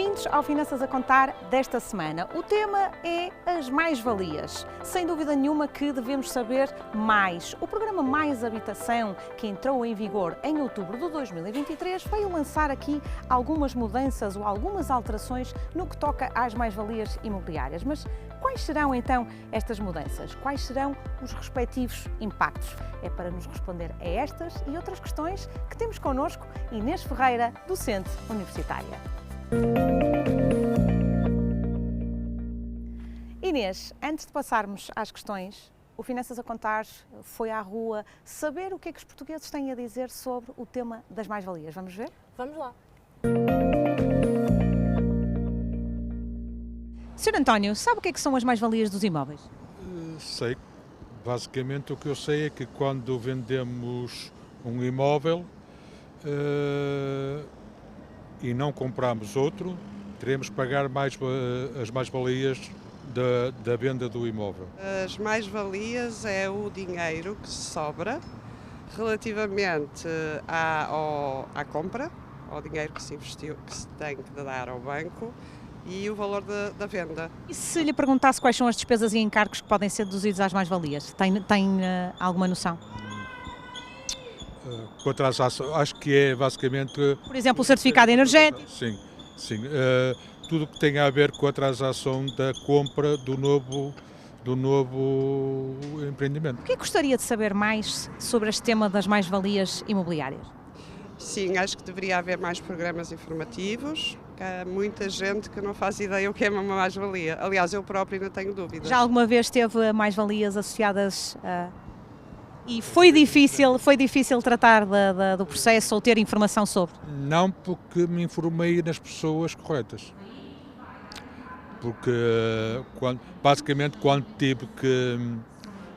Bem-vindos ao Finanças a Contar desta semana. O tema é as mais-valias. Sem dúvida nenhuma que devemos saber mais. O programa Mais Habitação, que entrou em vigor em outubro de 2023, veio lançar aqui algumas mudanças ou algumas alterações no que toca às mais-valias imobiliárias. Mas quais serão então estas mudanças? Quais serão os respectivos impactos? É para nos responder a estas e outras questões que temos connosco Inês Ferreira, docente universitária. Inês, antes de passarmos às questões, o Finanças a Contar foi à rua saber o que é que os portugueses têm a dizer sobre o tema das mais-valias. Vamos ver? Vamos lá. Sr. António, sabe o que é que são as mais-valias dos imóveis? Sei. Basicamente o que eu sei é que quando vendemos um imóvel e não compramos outro, teremos que pagar mais, as mais-valias da venda do imóvel. As mais-valias é o dinheiro que sobra relativamente à compra, ao dinheiro que se investiu, que se tem que dar ao banco, e o valor da venda. E se lhe perguntasse quais são as despesas e encargos que podem ser deduzidos às mais-valias, tem alguma noção? Quanto às ações, acho que é basicamente... Por exemplo, o certificado energético? Sim. Tudo o que tem a ver com a transação da compra do novo empreendimento. O que gostaria de saber mais sobre este tema das mais-valias imobiliárias? Sim, acho que deveria haver mais programas informativos. Há muita gente que não faz ideia o que é uma mais-valia. Aliás, eu própria ainda tenho dúvidas. Já alguma vez teve mais-valias associadas a... E foi difícil tratar do processo ou ter informação sobre? Não, porque me informei nas pessoas corretas. Porque basicamente quando tive que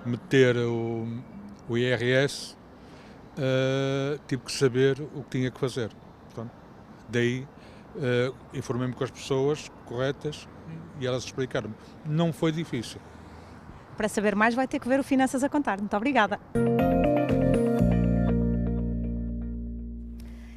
meter o IRS, tive que saber o que tinha que fazer. Portanto, daí informei-me com as pessoas corretas e elas explicaram-me. Não foi difícil. Para saber mais vai ter que ver o Finanças a Contar. Muito obrigada.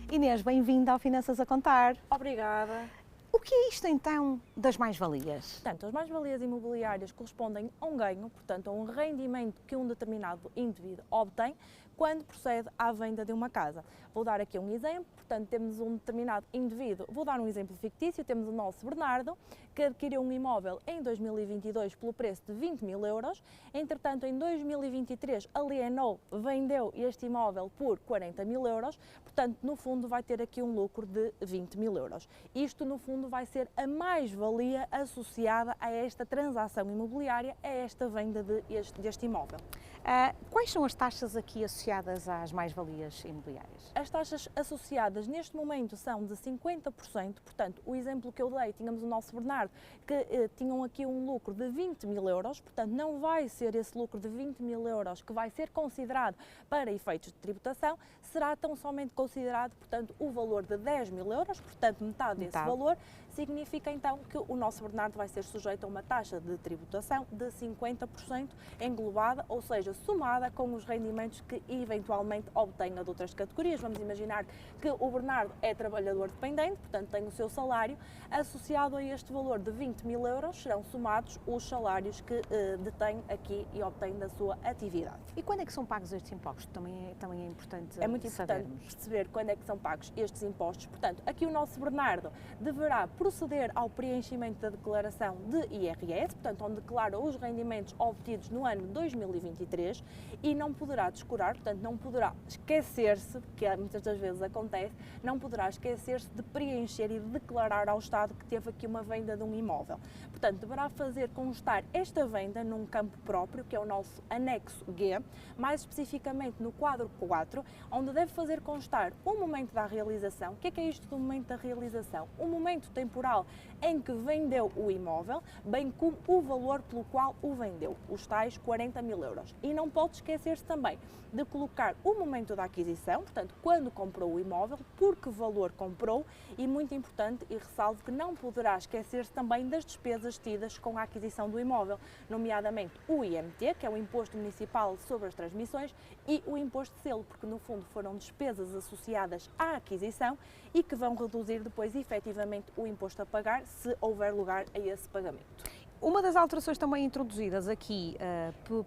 Inês, bem-vinda ao Finanças a Contar. Obrigada. O que é isto então das mais-valias? Portanto, as mais-valias imobiliárias correspondem a um ganho, portanto, a um rendimento que um determinado indivíduo obtém quando procede à venda de uma casa. Vou dar aqui um exemplo, portanto, temos um determinado indivíduo, vou dar um exemplo fictício, temos o nosso Bernardo, que adquiriu um imóvel em 2022 pelo preço de 20 mil euros, entretanto, em 2023 alienou, vendeu este imóvel por 40 mil euros, portanto, no fundo vai ter aqui um lucro de 20 mil euros. Isto, no fundo, vai ser a mais-valia associada a esta transação imobiliária, a esta venda deste imóvel. Quais são as taxas aqui associadas às mais-valias imobiliárias? As taxas associadas neste momento são de 50%, portanto, o exemplo que eu dei, tínhamos o nosso Bernardo, que tinham aqui um lucro de 20 mil euros, portanto, não vai ser esse lucro de 20 mil euros que vai ser considerado para efeitos de tributação, será tão somente considerado, portanto, o valor de 10 mil euros, portanto, metade desse valor, significa então que o nosso Bernardo vai ser sujeito a uma taxa de tributação de 50% englobada, ou seja, somada com os rendimentos que eventualmente obtenha de outras categorias. Vamos imaginar que o Bernardo é trabalhador dependente, portanto tem o seu salário, associado a este valor de 20 mil euros serão somados os salários que detém aqui e obtém da sua atividade. E quando é que são pagos estes impostos? Também é importante É muito importante perceber quando é que são pagos estes impostos. Portanto, aqui o nosso Bernardo deverá proceder ao preenchimento da declaração de IRS, portanto, onde declara os rendimentos obtidos no ano 2023 e não poderá descurar, portanto, não poderá esquecer-se, que muitas das vezes acontece, não poderá esquecer-se de preencher e de declarar ao Estado que teve aqui uma venda de um imóvel. Portanto, deverá fazer constar esta venda num campo próprio, que é o nosso anexo G, mais especificamente no quadro 4, onde deve fazer constar o momento da realização. O que é isto do momento da realização? O momento temporal em que vendeu o imóvel, bem como o valor pelo qual o vendeu, os tais 40 mil euros. E não pode esquecer-se também de colocar o momento da aquisição, portanto, quando comprou o imóvel, por que valor comprou e, muito importante, e ressalvo que não poderá esquecer-se também das despesas tidas com a aquisição do imóvel, nomeadamente o IMT, que é o Imposto Municipal sobre as Transmissões, e o Imposto de Selo, porque no fundo foram despesas associadas à aquisição e que vão reduzir depois efetivamente o imposto imposto a pagar se houver lugar a esse pagamento. Uma das alterações também introduzidas aqui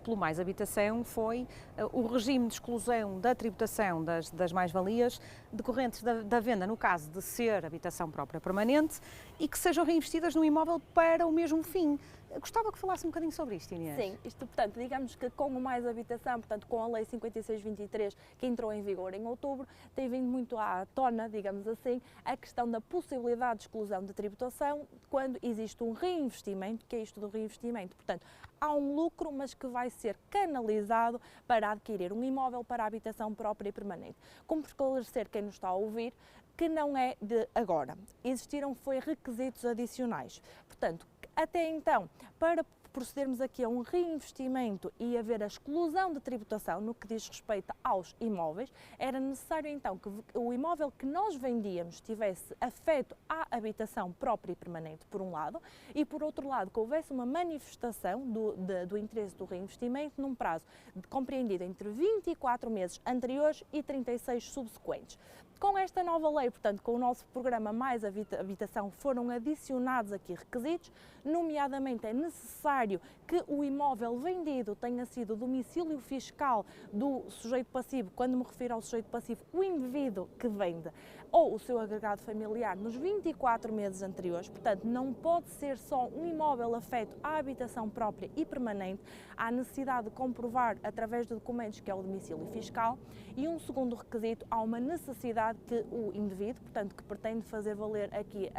pelo Mais Habitação foi o regime de exclusão da tributação das mais-valias decorrentes da venda, no caso de ser habitação própria permanente, e que sejam reinvestidas no imóvel para o mesmo fim. Gostava que falasse um bocadinho sobre isto, Inês. Sim, isto, portanto, digamos que com o Mais Habitação, portanto, com a Lei 56/23, que entrou em vigor em outubro, tem vindo muito à tona, digamos assim, a questão da possibilidade de exclusão de tributação quando existe um reinvestimento, que é isto do reinvestimento. Portanto, há um lucro, mas que vai ser canalizado para adquirir um imóvel para a habitação própria e permanente. Como esclarecer quem nos está a ouvir, que não é de agora. Existiram requisitos adicionais. Portanto, até então, para procedermos aqui a um reinvestimento e haver a exclusão de tributação no que diz respeito aos imóveis, era necessário então que o imóvel que nós vendíamos estivesse afeto à habitação própria e permanente, por um lado, e por outro lado que houvesse uma manifestação do interesse do reinvestimento num prazo compreendido entre 24 meses anteriores e 36 subsequentes. Com esta nova lei, portanto, com o nosso programa Mais Habitação, foram adicionados aqui requisitos, nomeadamente é necessário que o imóvel vendido tenha sido domicílio fiscal do sujeito passivo, quando me refiro ao sujeito passivo, o indivíduo que vende, ou o seu agregado familiar nos 24 meses anteriores, portanto, não pode ser só um imóvel afeto à habitação própria e permanente, há necessidade de comprovar através de documentos que é o domicílio fiscal, e um segundo requisito, há uma necessidade que o indivíduo, portanto, que pretende fazer valer aqui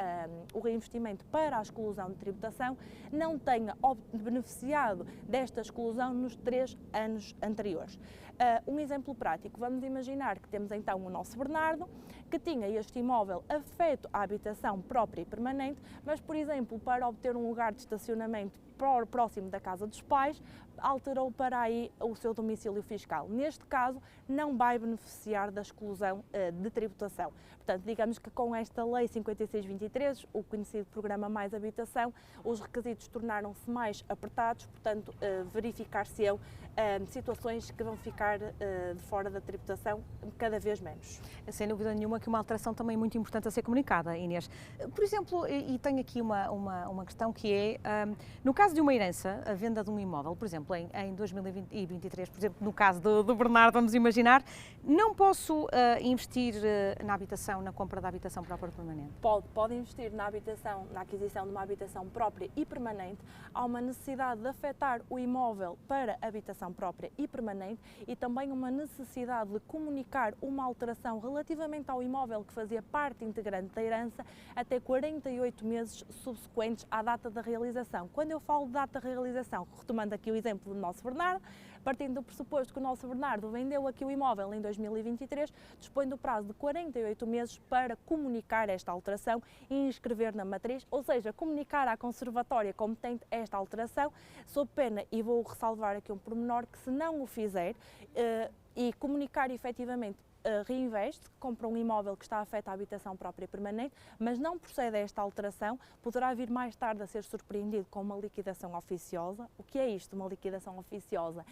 o reinvestimento para a exclusão de tributação, não tenha beneficiado desta exclusão nos 3 anos anteriores. Um exemplo prático, vamos imaginar que temos então o nosso Bernardo, que tinha este imóvel afeto à habitação própria e permanente, mas, por exemplo, para obter um lugar de estacionamento próximo da casa dos pais, alterou para aí o seu domicílio fiscal. Neste caso, não vai beneficiar da exclusão de tributação. Portanto, digamos que com esta Lei 56/23, o conhecido Programa Mais Habitação, os requisitos tornaram-se mais apertados, portanto, verificar-se-ão situações que vão ficar de fora da tributação cada vez menos. Sem dúvida nenhuma que uma alteração também muito importante a ser comunicada, Inês. Por exemplo, e tenho aqui uma questão que é, no caso de uma herança, a venda de um imóvel, por exemplo, em 2023, por exemplo, no caso do Bernardo, vamos imaginar, não posso investir na habitação, na compra da habitação própria permanente? Pode investir na habitação, na aquisição de uma habitação própria e permanente. Há uma necessidade de afetar o imóvel para habitação própria e permanente e também uma necessidade de comunicar uma alteração relativamente ao imóvel que fazia parte integrante da herança até 48 meses subsequentes à data da realização. Quando eu falo de data de realização, retomando aqui o exemplo do nosso Bernardo, partindo do pressuposto que o nosso Bernardo vendeu aqui o imóvel em 2023, dispõe do prazo de 48 meses para comunicar esta alteração e inscrever na matriz, ou seja, comunicar à conservatória competente esta alteração, sob pena, e vou ressalvar aqui um pormenor, que se não o fizer e comunicar efetivamente reinveste, compra um imóvel que está afeto à habitação própria e permanente, mas não procede a esta alteração, poderá vir mais tarde a ser surpreendido com uma liquidação oficiosa. O que é isto, uma liquidação oficiosa?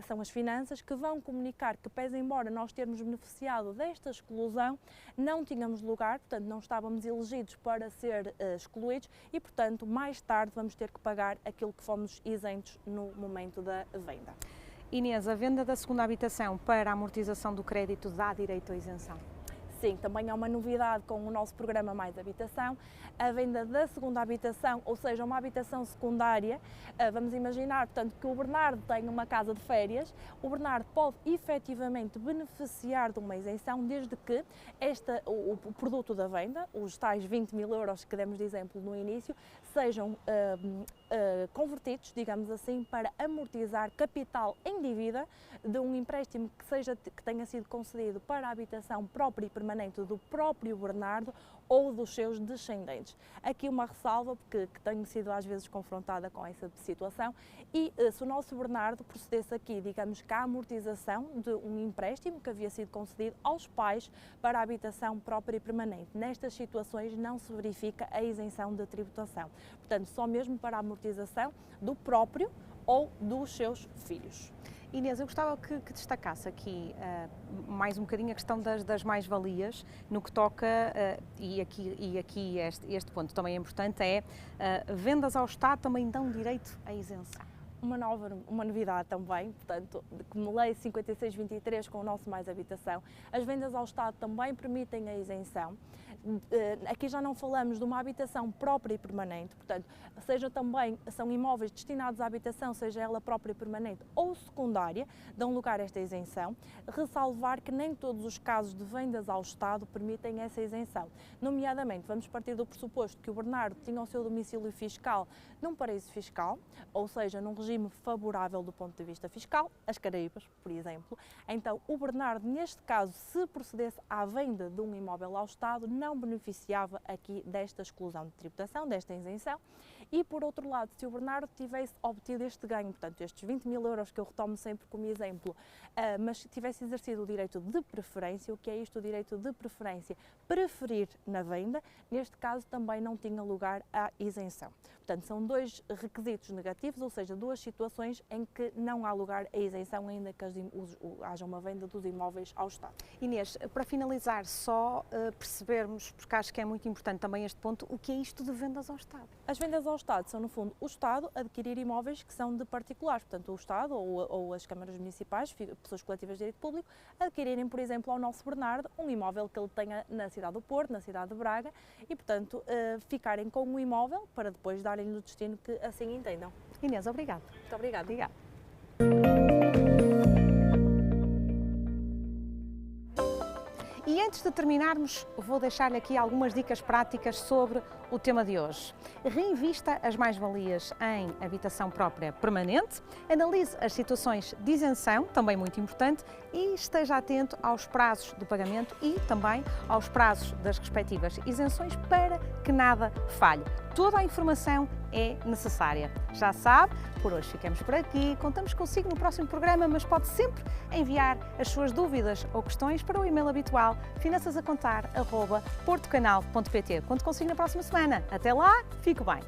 São as finanças que vão comunicar que, pese embora nós termos beneficiado desta exclusão, não tínhamos lugar, portanto não estávamos elegidos para ser excluídos e, portanto, mais tarde vamos ter que pagar aquilo que fomos isentos no momento da venda. Inês, a venda da segunda habitação para a amortização do crédito dá direito à isenção? Sim, também há uma novidade com o nosso programa Mais Habitação, a venda da segunda habitação, ou seja, uma habitação secundária. Vamos imaginar, portanto, que o Bernardo tem uma casa de férias, o Bernardo pode efetivamente beneficiar de uma isenção desde que o produto da venda, os tais 20.000 euros que demos de exemplo no início, sejam convertidos, digamos assim, para amortizar capital em dívida de um empréstimo que tenha sido concedido para a habitação própria e permanente do próprio Bernardo ou dos seus descendentes. Aqui uma ressalva, porque tenho sido às vezes confrontada com essa situação, e se o nosso Bernardo procedesse aqui, digamos que a amortização de um empréstimo que havia sido concedido aos pais para a habitação própria e permanente, nestas situações não se verifica a isenção de tributação. Portanto, só mesmo para a amortização do próprio ou dos seus filhos. Inês, eu gostava que destacasse aqui mais um bocadinho a questão das mais-valias no que toca, e aqui este ponto também é importante, é vendas ao Estado também dão direito à isenção. Uma novidade também, portanto, como Lei 5623 com o nosso Mais Habitação, as vendas ao Estado também permitem a isenção. Aqui já não falamos de uma habitação própria e permanente, portanto, são imóveis destinados à habitação, seja ela própria e permanente ou secundária, dão lugar a esta isenção. Ressalvar que nem todos os casos de vendas ao Estado permitem essa isenção. Nomeadamente, vamos partir do pressuposto que o Bernardo tinha o seu domicílio fiscal num paraíso fiscal, ou seja, num regime favorável do ponto de vista fiscal, as Caraíbas, por exemplo. Então, o Bernardo, neste caso, se procedesse à venda de um imóvel ao Estado, não beneficiava aqui desta exclusão de tributação, desta isenção. E, por outro lado, se o Bernardo tivesse obtido este ganho, portanto, estes 20 mil euros que eu retomo sempre como exemplo, mas tivesse exercido o direito de preferência, o que é isto, o direito de preferência? Preferir na venda, neste caso também não tinha lugar à isenção. Portanto, são dois requisitos negativos, ou seja, duas situações em que não há lugar à isenção, ainda que haja uma venda dos imóveis ao Estado. Inês, para finalizar, só percebermos, porque acho que é muito importante também este ponto, o que é isto de vendas ao Estado? As vendas ao Estado são, no fundo, o Estado adquirir imóveis que são de particulares, portanto, o Estado ou as câmaras municipais, pessoas coletivas de direito público, adquirirem, por exemplo, ao nosso Bernardo, um imóvel que ele tenha na cidade do Porto, na cidade de Braga, e, portanto, ficarem com o imóvel para depois darem-lhe o destino que assim entendam. Inês, obrigada. Muito obrigada. Obrigada. E antes de terminarmos, vou deixar-lhe aqui algumas dicas práticas sobre o tema de hoje. Reinvista as mais-valias em habitação própria permanente, analise as situações de isenção, também muito importante, e esteja atento aos prazos do pagamento e também aos prazos das respectivas isenções para que nada falhe. Toda a informação é necessária. Já sabe, por hoje ficamos por aqui. Contamos consigo no próximo programa, mas pode sempre enviar as suas dúvidas ou questões para o e-mail habitual finançasacontar@portocanal.pt. Conto consigo na próxima semana. Até lá, fique bem!